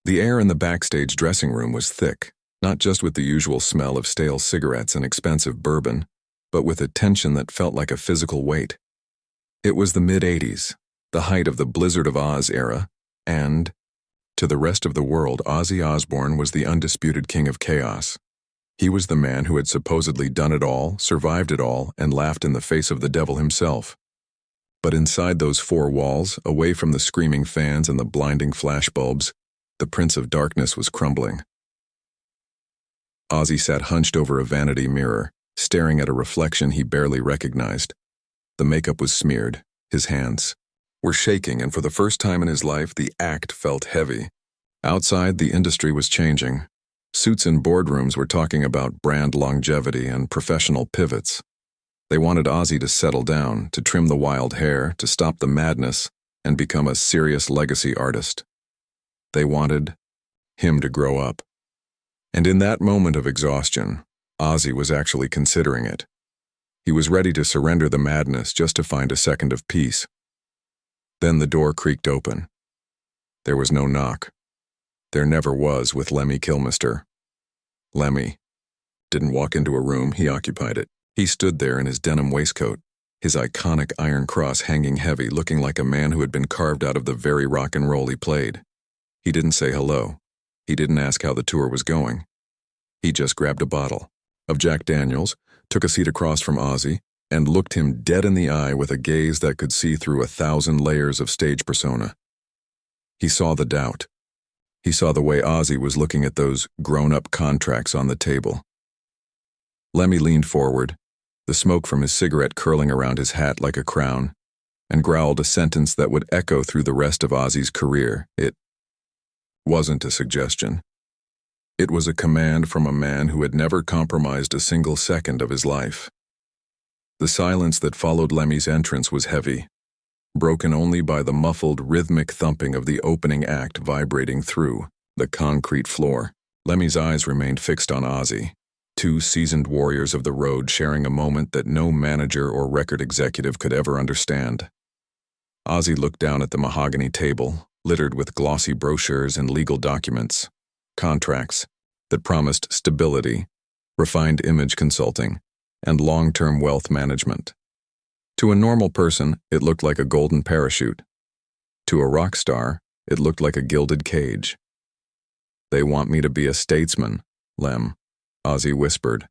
The air in the backstage dressing room was thick, not just with the usual smell of stale cigarettes and expensive bourbon, but with a tension that felt like a physical weight. It was the mid-'80s, the height of the Blizzard of Oz era, and, to the rest of the world, Ozzy Osbourne was the undisputed king of chaos. He was the man who had supposedly done it all, survived it all, and laughed in the face of the devil himself. But inside those four walls, away from the screaming fans and the blinding flashbulbs, the Prince of Darkness was crumbling. Ozzy sat hunched over a vanity mirror, staring at a reflection he barely recognized. The makeup was smeared, his hands were shaking, and for the first time in his life, the act felt heavy. Outside, the industry was changing. Suits in boardrooms were talking about brand longevity and professional pivots. They wanted Ozzy to settle down, to trim the wild hair, to stop the madness, and become a serious legacy artist. They wanted him to grow up. And in that moment of exhaustion, Ozzy was actually considering it. He was ready to surrender the madness just to find a second of peace. Then the door creaked open. There was no knock. There never was with Lemmy Kilmister. Lemmy didn't walk into a room, he occupied it. He stood there in his denim waistcoat, his iconic iron cross hanging heavy, looking like a man who had been carved out of the very rock and roll he played. He didn't say hello. He didn't ask how the tour was going. He just grabbed a bottle of Jack Daniels, took a seat across from Ozzy, and looked him dead in the eye with a gaze that could see through 1,000 layers of stage persona. He saw the doubt. He saw the way Ozzy was looking at those grown-up contracts on the table. Lemmy leaned forward, the smoke from his cigarette curling around his hat like a crown, and growled a sentence that would echo through the rest of Ozzy's career. It wasn't a suggestion. It was a command from a man who had never compromised a single second of his life. The silence that followed Lemmy's entrance was heavy, broken only by the muffled, rhythmic thumping of the opening act vibrating through the concrete floor. Lemmy's eyes remained fixed on Ozzy, two seasoned warriors of the road sharing a moment that no manager or record executive could ever understand. Ozzy looked down at the mahogany table, littered with glossy brochures and legal documents, contracts that promised stability, refined image consulting, and long-term wealth management. To a normal person, it looked like a golden parachute. To a rock star, it looked like a gilded cage. "They want me to be a statesman, Lem," Ozzy whispered,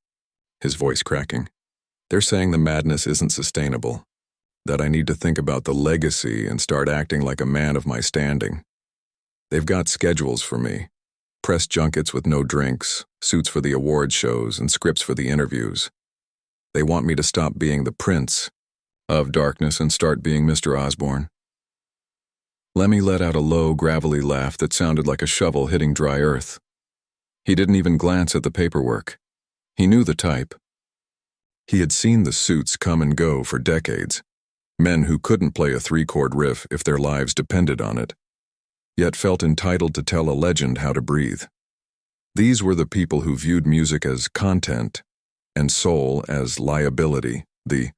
his voice cracking. "They're saying the madness isn't sustainable, that I need to think about the legacy and start acting like a man of my standing. They've got schedules for me, press junkets with no drinks, suits for the award shows, and scripts for the interviews. They want me to stop being the Prince of Darkness and start being Mr. Osbourne." Lemmy let out a low, gravelly laugh that sounded like a shovel hitting dry earth. He didn't even glance at the paperwork. He knew the type. He had seen the suits come and go for decades, men who couldn't play a three-chord riff if their lives depended on it, yet felt entitled to tell a legend how to breathe. These were the people who viewed music as content and soul as liability. The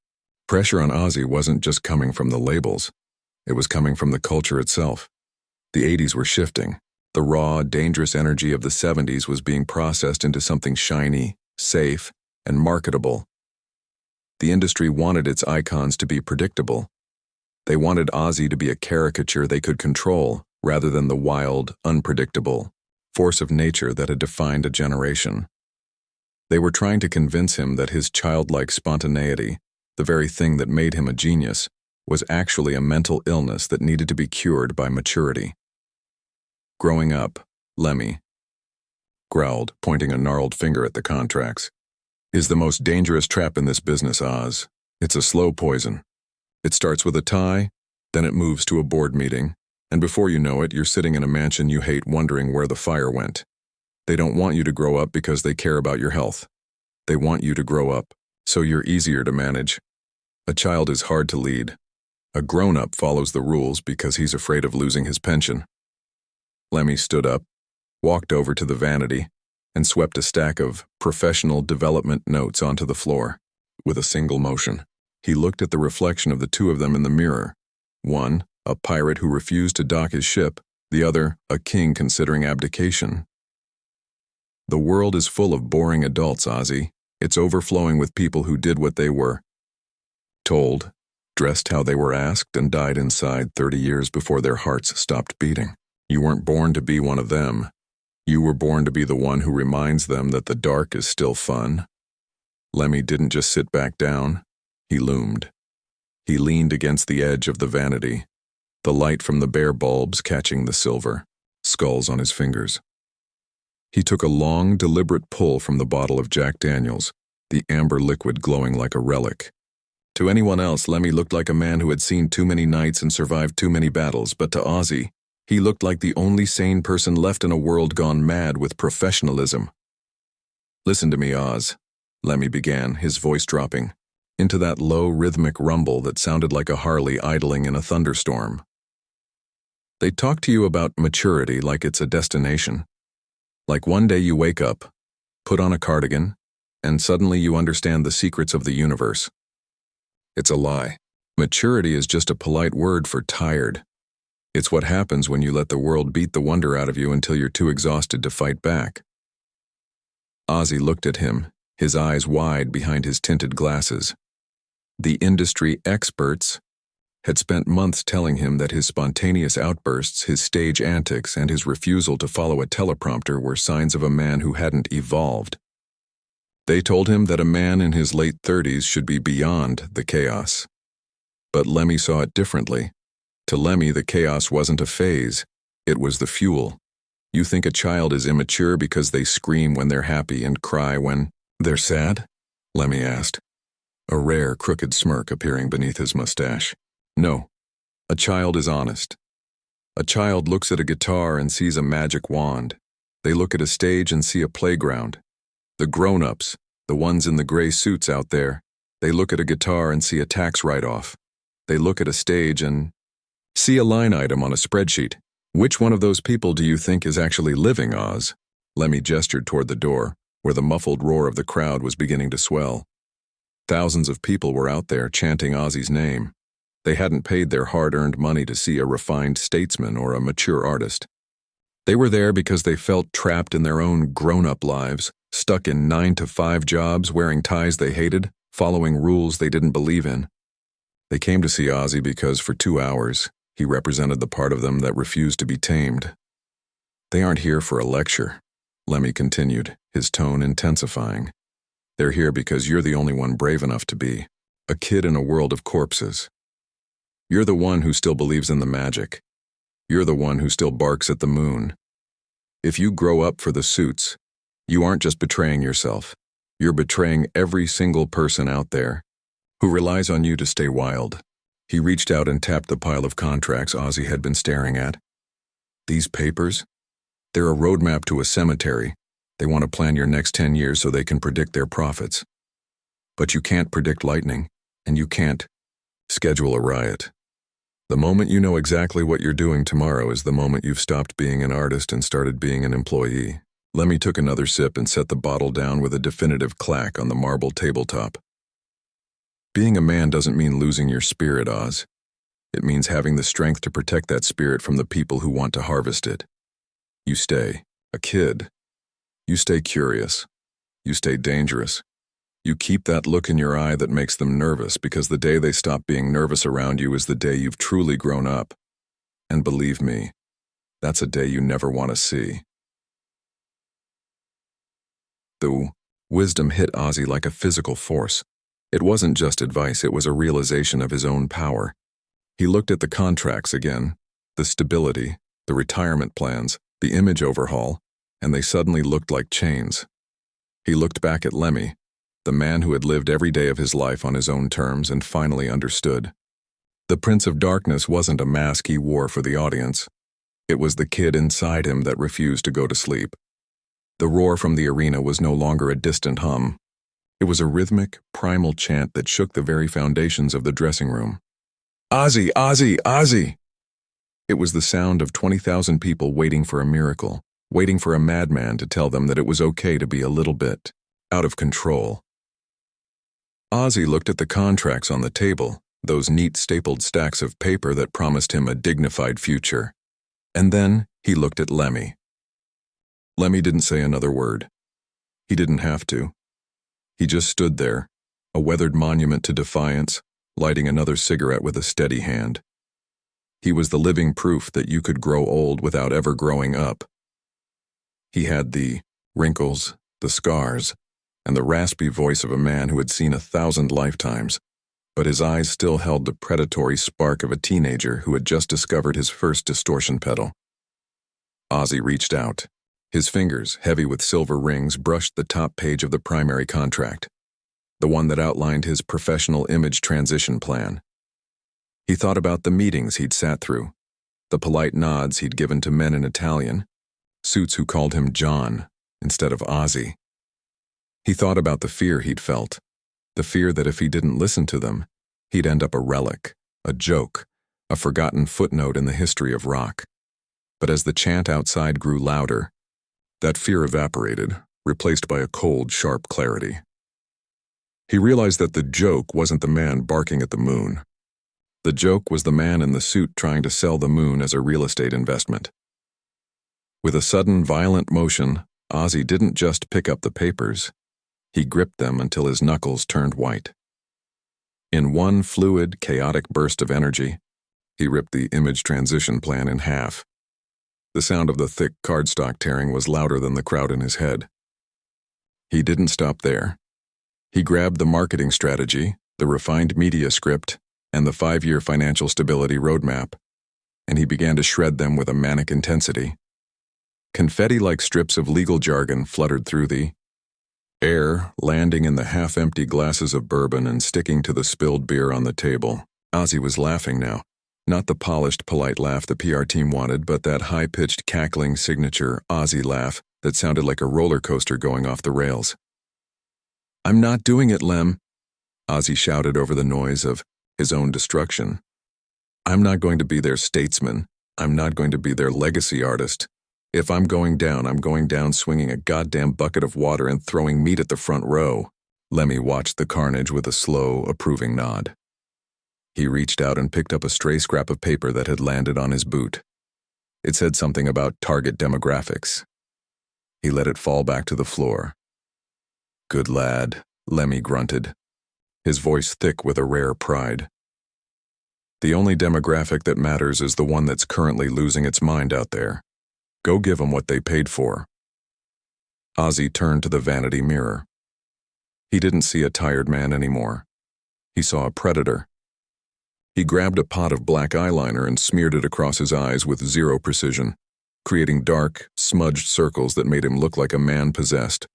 pressure on Ozzy wasn't just coming from the labels. It was coming from the culture itself. The 80s were shifting. The raw, dangerous energy of the 70s was being processed into something shiny, safe, and marketable. The industry wanted its icons to be predictable. They wanted Ozzy to be a caricature they could control, rather than the wild, unpredictable force of nature that had defined a generation. They were trying to convince him that his childlike spontaneity, the very thing that made him a genius, was actually a mental illness that needed to be cured by maturity. "Growing up," Lemmy growled, pointing a gnarled finger at the contracts, "is the most dangerous trap in this business, Oz. It's a slow poison. It starts with a tie, then it moves to a board meeting, and before you know it, you're sitting in a mansion you hate wondering where the fire went. They don't want you to grow up because they care about your health. They want you to grow up so you're easier to manage. A child is hard to lead. A grown-up follows the rules because he's afraid of losing his pension." Lemmy stood up, walked over to the vanity, and swept a stack of professional development notes onto the floor. With a single motion, he looked at the reflection of the two of them in the mirror. One, a pirate who refused to dock his ship, the other, a king considering abdication. The world is full of boring adults, Ozzy. It's overflowing with people who did what they were told, dressed how they were asked, and died inside 30 years before their hearts stopped beating. You weren't born to be one of them. You were born to be the one who reminds them that the dark is still fun. Lemmy didn't just sit back down. He loomed. He leaned against the edge of the vanity, the light from the bare bulbs catching the silver, skulls on his fingers. He took a long, deliberate pull from the bottle of Jack Daniels, the amber liquid glowing like a relic. To anyone else, Lemmy looked like a man who had seen too many nights and survived too many battles, but to Ozzy, he looked like the only sane person left in a world gone mad with professionalism. "Listen to me, Oz," Lemmy began, his voice dropping into that low, rhythmic rumble that sounded like a Harley idling in a thunderstorm. "They talk to you about maturity like it's a destination. Like one day you wake up, put on a cardigan, and suddenly you understand the secrets of the universe. It's a lie. Maturity is just a polite word for tired. It's what happens when you let the world beat the wonder out of you until you're too exhausted to fight back." Ozzy looked at him, his eyes wide behind his tinted glasses. The industry experts had spent months telling him that his spontaneous outbursts, his stage antics, and his refusal to follow a teleprompter were signs of a man who hadn't evolved. They told him that a man in his late 30s should be beyond the chaos. But Lemmy saw it differently. To Lemmy, the chaos wasn't a phase, it was the fuel. You think a child is immature because they scream when they're happy and cry when they're sad? Lemmy asked, a rare, crooked smirk appearing beneath his mustache. No, a child is honest. A child looks at a guitar and sees a magic wand. They look at a stage and see a playground. The grown-ups, the ones in the gray suits out there, they look at a guitar and see a tax write-off. They look at a stage and see a line item on a spreadsheet. Which one of those people do you think is actually living, Oz? Lemmy gestured toward the door, where the muffled roar of the crowd was beginning to swell. Thousands of people were out there chanting Ozzy's name. They hadn't paid their hard-earned money to see a refined statesman or a mature artist. They were there because they felt trapped in their own grown-up lives, stuck in 9-to-5 jobs, wearing ties they hated, following rules they didn't believe in. They came to see Ozzy because for 2 hours, he represented the part of them that refused to be tamed. They aren't here for a lecture, Lemmy continued, his tone intensifying. They're here because you're the only one brave enough to be. A kid in a world of corpses. You're the one who still believes in the magic. You're the one who still barks at the moon. If you grow up for the suits, you aren't just betraying yourself. You're betraying every single person out there who relies on you to stay wild. He reached out and tapped the pile of contracts Ozzy had been staring at. These papers? They're a roadmap to a cemetery. They want to plan your next 10 years so they can predict their profits. But you can't predict lightning, and you can't schedule a riot. The moment you know exactly what you're doing tomorrow is the moment you've stopped being an artist and started being an employee. Lemmy took another sip and set the bottle down with a definitive clack on the marble tabletop. Being a man doesn't mean losing your spirit, Oz. It means having the strength to protect that spirit from the people who want to harvest it. You stay a kid. You stay curious. You stay dangerous. You keep that look in your eye that makes them nervous, because the day they stop being nervous around you is the day you've truly grown up. And believe me, that's a day you never want to see. The wisdom hit Ozzy like a physical force. It wasn't just advice, it was a realization of his own power. He looked at the contracts again, the stability, the retirement plans, the image overhaul, and they suddenly looked like chains. He looked back at Lemmy, the man who had lived every day of his life on his own terms and finally understood. The Prince of Darkness wasn't a mask he wore for the audience. It was the kid inside him that refused to go to sleep. The roar from the arena was no longer a distant hum. It was a rhythmic, primal chant that shook the very foundations of the dressing room. Ozzy, Ozzy, Ozzy! It was the sound of 20,000 people waiting for a miracle, waiting for a madman to tell them that it was okay to be a little bit out of control. Ozzy looked at the contracts on the table, those neat stapled stacks of paper that promised him a dignified future. And then He looked at Lemmy. Lemmy didn't say another word. He didn't have to. He just stood there, a weathered monument to defiance, lighting another cigarette with a steady hand. He was the living proof that you could grow old without ever growing up. He had the wrinkles, the scars, and the raspy voice of a man who had seen 1,000 lifetimes, but his eyes still held the predatory spark of a teenager who had just discovered his first distortion pedal. Ozzy reached out. His fingers, heavy with silver rings, brushed the top page of the primary contract, the one that outlined his professional image transition plan. He thought about the meetings he'd sat through, the polite nods he'd given to men in Italian, suits who called him John instead of Ozzy. He thought about the fear he'd felt, the fear that if he didn't listen to them, he'd end up a relic, a joke, a forgotten footnote in the history of rock. But as the chant outside grew louder, that fear evaporated, replaced by a cold, sharp clarity. He realized that the joke wasn't the man barking at the moon. The joke was the man in the suit trying to sell the moon as a real estate investment. With a sudden, violent motion, Ozzy didn't just pick up the papers. He gripped them until his knuckles turned white. In one fluid, chaotic burst of energy, he ripped the image transition plan in half. The sound of the thick cardstock tearing was louder than the crowd in his head. He didn't stop there. He grabbed the marketing strategy, the refined media script, and the 5-year financial stability roadmap, and he began to shred them with a manic intensity. Confetti-like strips of legal jargon fluttered through the air, landing in the half-empty glasses of bourbon and sticking to the spilled beer on the table. Ozzy was laughing now. Not the polished, polite laugh the PR team wanted, but that high-pitched, cackling signature Ozzy laugh that sounded like a roller coaster going off the rails. "I'm not doing it, Lem," Ozzy shouted over the noise of his own destruction. "I'm not going to be their statesman. I'm not going to be their legacy artist. If I'm going down swinging a goddamn bucket of water and throwing meat at the front row." Lemmy watched the carnage with a slow, approving nod. He reached out and picked up a stray scrap of paper that had landed on his boot. It said something about target demographics. He let it fall back to the floor. "Good lad," Lemmy grunted, his voice thick with a rare pride. "The only demographic that matters is the one that's currently losing its mind out there. Go give them what they paid for." Ozzy turned to the vanity mirror. He didn't see a tired man anymore. He saw a predator. He grabbed a pot of black eyeliner and smeared it across his eyes with zero precision, creating dark, smudged circles that made him look like a man possessed.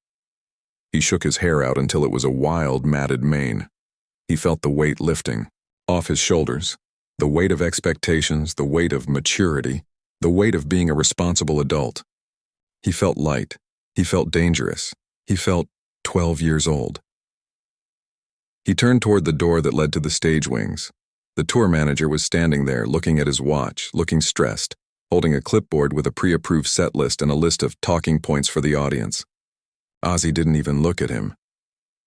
He shook his hair out until it was a wild, matted mane. He felt the weight lifting off his shoulders, the weight of expectations, the weight of maturity, the weight of being a responsible adult. He felt light. He felt dangerous. He felt 12 years old. He turned toward the door that led to the stage wings. The tour manager was standing there, looking at his watch, looking stressed, holding a clipboard with a pre-approved set list and a list of talking points for the audience. Ozzy didn't even look at him.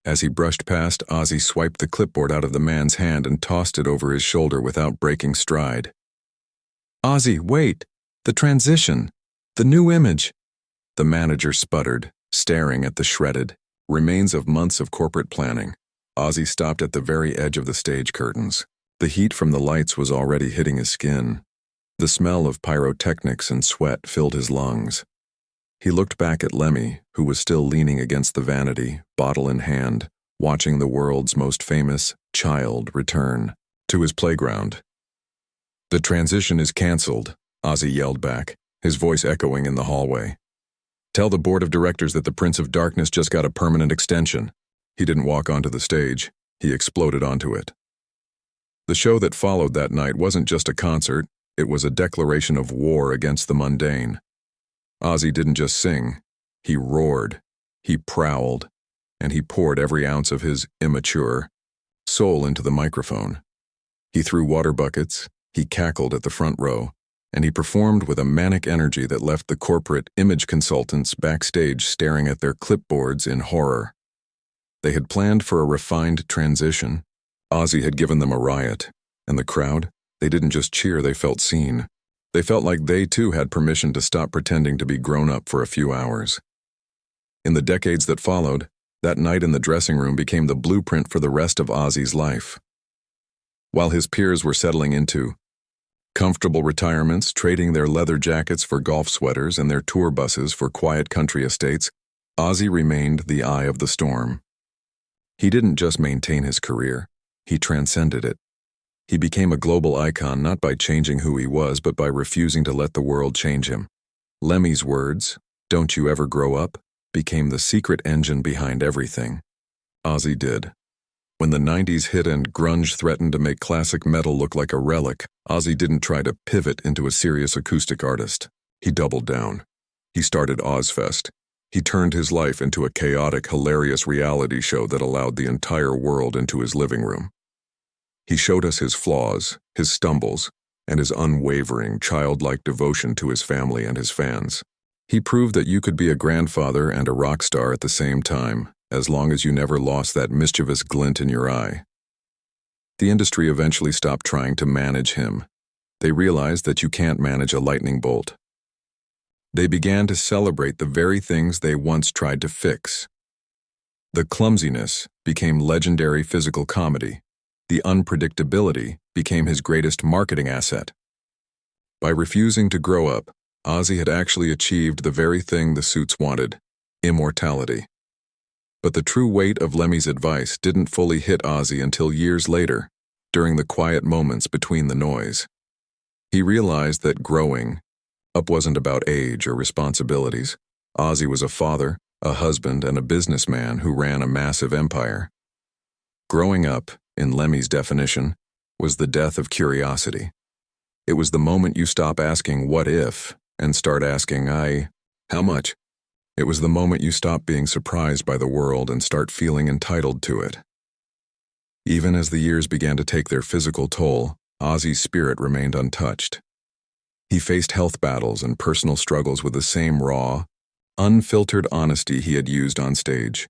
As he brushed past, Ozzy swiped the clipboard out of the man's hand and tossed it over his shoulder without breaking stride. "Ozzy, wait! The transition! The new image!" The manager sputtered, staring at the shredded remains of months of corporate planning. Ozzy stopped at the very edge of the stage curtains. The heat from the lights was already hitting his skin. The smell of pyrotechnics and sweat filled his lungs. He looked back at Lemmy, who was still leaning against the vanity, bottle in hand, watching the world's most famous child return to his playground. "The transition is canceled," Ozzy yelled back, his voice echoing in the hallway. "Tell the board of directors that the Prince of Darkness just got a permanent extension." He didn't walk onto the stage. He exploded onto it. The show that followed that night wasn't just a concert, it was a declaration of war against the mundane. Ozzy didn't just sing, he roared, he prowled, and he poured every ounce of his immature soul into the microphone. He threw water buckets, he cackled at the front row, and he performed with a manic energy that left the corporate image consultants backstage staring at their clipboards in horror. They had planned for a refined transition. Ozzy had given them a riot, and the crowd, they didn't just cheer, they felt seen. They felt like they too had permission to stop pretending to be grown up for a few hours. In the decades that followed, that night in the dressing room became the blueprint for the rest of Ozzy's life. While his peers were settling into comfortable retirements, trading their leather jackets for golf sweaters and their tour buses for quiet country estates, Ozzy remained the eye of the storm. He didn't just maintain his career, he transcended it. He became a global icon not by changing who he was, but by refusing to let the world change him. Lemmy's words, "Don't you ever grow up," became the secret engine behind everything Ozzy did. When the 90s hit and grunge threatened to make classic metal look like a relic, Ozzy didn't try to pivot into a serious acoustic artist. He doubled down. He started Ozzfest. He turned his life into a chaotic, hilarious reality show that allowed the entire world into his living room. He showed us his flaws, his stumbles, and his unwavering, childlike devotion to his family and his fans. He proved that you could be a grandfather and a rock star at the same time, as long as you never lost that mischievous glint in your eye. The industry eventually stopped trying to manage him. They realized that you can't manage a lightning bolt. They began to celebrate the very things they once tried to fix. The clumsiness became legendary physical comedy. The unpredictability became his greatest marketing asset. By refusing to grow up, Ozzy had actually achieved the very thing the suits wanted: immortality. But the true weight of Lemmy's advice didn't fully hit Ozzy until years later, during the quiet moments between the noise. He realized that growing up wasn't about age or responsibilities. Ozzy was a father, a husband, and a businessman who ran a massive empire. Growing up, in Lemmy's definition, was the death of curiosity. It was the moment you stop asking "what if" and start asking how much? It was the moment you stop being surprised by the world and start feeling entitled to it. Even as the years began to take their physical toll, Ozzy's spirit remained untouched. He faced health battles and personal struggles with the same raw, unfiltered honesty he had used on stage.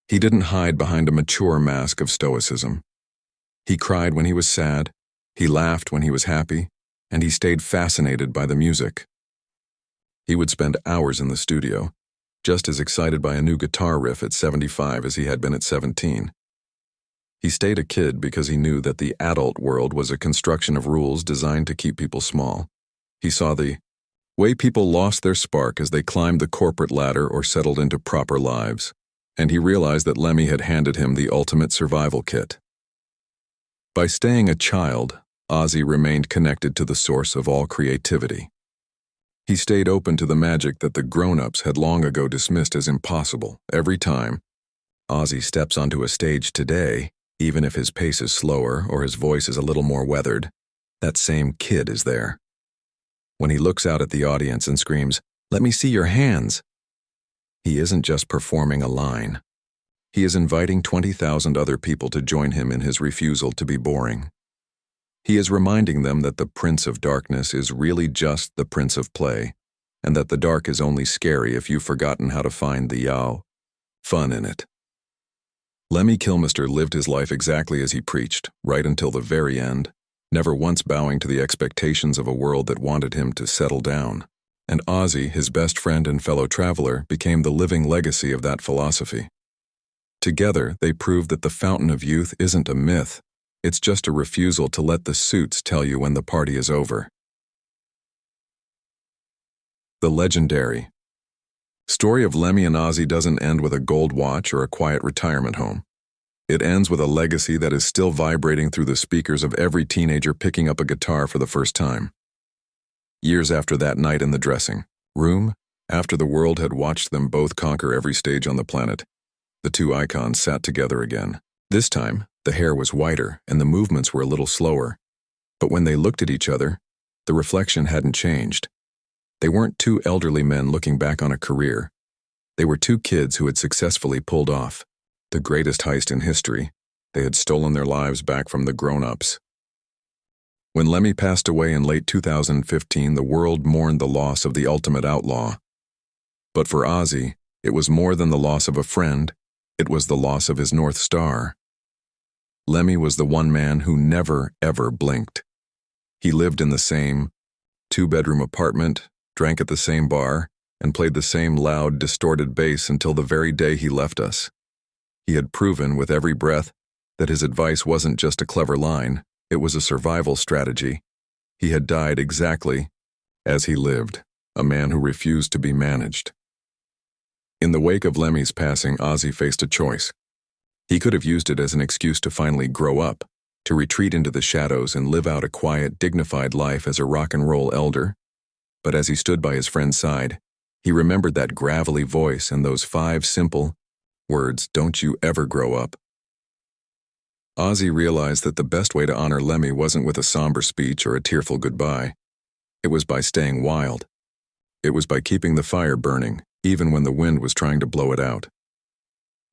He didn't hide behind a mature mask of stoicism. He cried when he was sad, he laughed when he was happy, and he stayed fascinated by the music. He would spend hours in the studio, just as excited by a new guitar riff at 75 as he had been at 17. He stayed a kid because he knew that the adult world was a construction of rules designed to keep people small. He saw the way people lost their spark as they climbed the corporate ladder or settled into proper lives, and he realized that Lemmy had handed him the ultimate survival kit. By staying a child, Ozzy remained connected to the source of all creativity. He stayed open to the magic that the grown-ups had long ago dismissed as impossible. Every time Ozzy steps onto a stage today, even if his pace is slower or his voice is a little more weathered, that same kid is there. When he looks out at the audience and screams, "Let me see your hands," he isn't just performing a line. He is inviting 20,000 other people to join him in his refusal to be boring. He is reminding them that the Prince of Darkness is really just the Prince of Play, and that the dark is only scary if you've forgotten how to find the fun in it. Lemmy Kilmister lived his life exactly as he preached, right until the very end, never once bowing to the expectations of a world that wanted him to settle down. And Ozzy, his best friend and fellow traveler, became the living legacy of that philosophy. Together, they proved that the fountain of youth isn't a myth. It's just a refusal to let the suits tell you when the party is over. The legendary story of Lemmy and Ozzy doesn't end with a gold watch or a quiet retirement home. It ends with a legacy that is still vibrating through the speakers of every teenager picking up a guitar for the first time. Years after that night in the dressing room, after the world had watched them both conquer every stage on the planet, the two icons sat together again. This time, the hair was whiter and the movements were a little slower. But when they looked at each other, the reflection hadn't changed. They weren't two elderly men looking back on a career. They were two kids who had successfully pulled off the greatest heist in history. They had stolen their lives back from the grown-ups. When Lemmy passed away in late 2015, the world mourned the loss of the ultimate outlaw. But for Ozzy, it was more than the loss of a friend, it was the loss of his North Star. Lemmy was the one man who never, ever blinked. He lived in the same two-bedroom apartment, drank at the same bar, and played the same loud, distorted bass until the very day he left us. He had proven with every breath that his advice wasn't just a clever line, it was a survival strategy. He had died exactly as he lived, a man who refused to be managed. In the wake of Lemmy's passing, Ozzy faced a choice. He could have used it as an excuse to finally grow up, to retreat into the shadows and live out a quiet, dignified life as a rock and roll elder. But as he stood by his friend's side, he remembered that gravelly voice and those 5 simple words, "Don't you ever grow up." Ozzy realized that the best way to honor Lemmy wasn't with a somber speech or a tearful goodbye. It was by staying wild. It was by keeping the fire burning, even when the wind was trying to blow it out.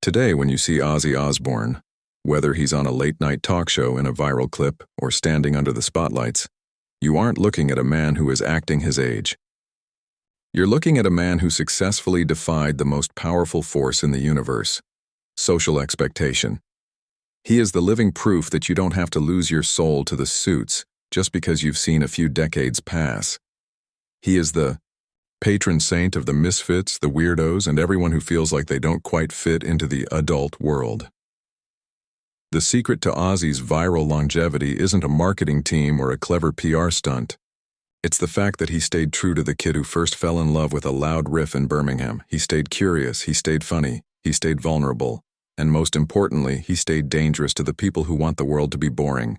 Today, when you see Ozzy Osbourne, whether he's on a late-night talk show in a viral clip or standing under the spotlights, you aren't looking at a man who is acting his age. You're looking at a man who successfully defied the most powerful force in the universe, social expectation. He is the living proof that you don't have to lose your soul to the suits just because you've seen a few decades pass. He is the patron saint of the misfits, the weirdos, and everyone who feels like they don't quite fit into the adult world. The secret to Ozzy's viral longevity isn't a marketing team or a clever PR stunt. It's the fact that he stayed true to the kid who first fell in love with a loud riff in Birmingham. He stayed curious, he stayed funny, he stayed vulnerable, and most importantly, he stayed dangerous to the people who want the world to be boring.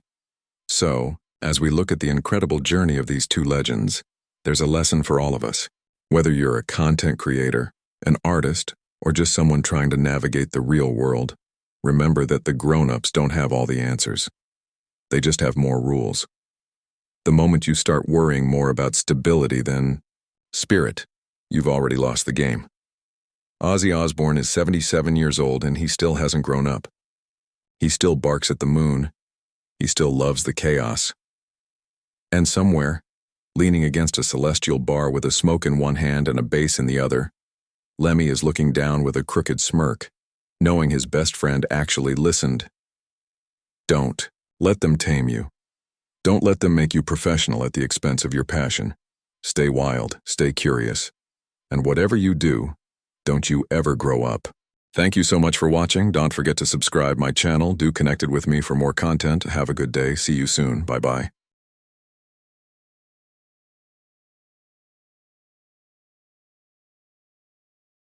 So, as we look at the incredible journey of these two legends, there's a lesson for all of us. Whether you're a content creator, an artist, or just someone trying to navigate the real world, remember that the grown-ups don't have all the answers. They just have more rules. The moment you start worrying more about stability than spirit, you've already lost the game. Ozzy Osbourne is 77 years old and he still hasn't grown up. He still barks at the moon. He still loves the chaos. And somewhere, leaning against a celestial bar with a smoke in one hand and a bass in the other, Lemmy is looking down with a crooked smirk, knowing his best friend actually listened. Don't let them tame you. Don't let them make you professional at the expense of your passion. Stay wild, stay curious, and whatever you do, don't you ever grow up. Thank you so much for watching. Don't forget to subscribe my channel. Do connect with me for more content. Have a good day. See you soon. Bye-bye.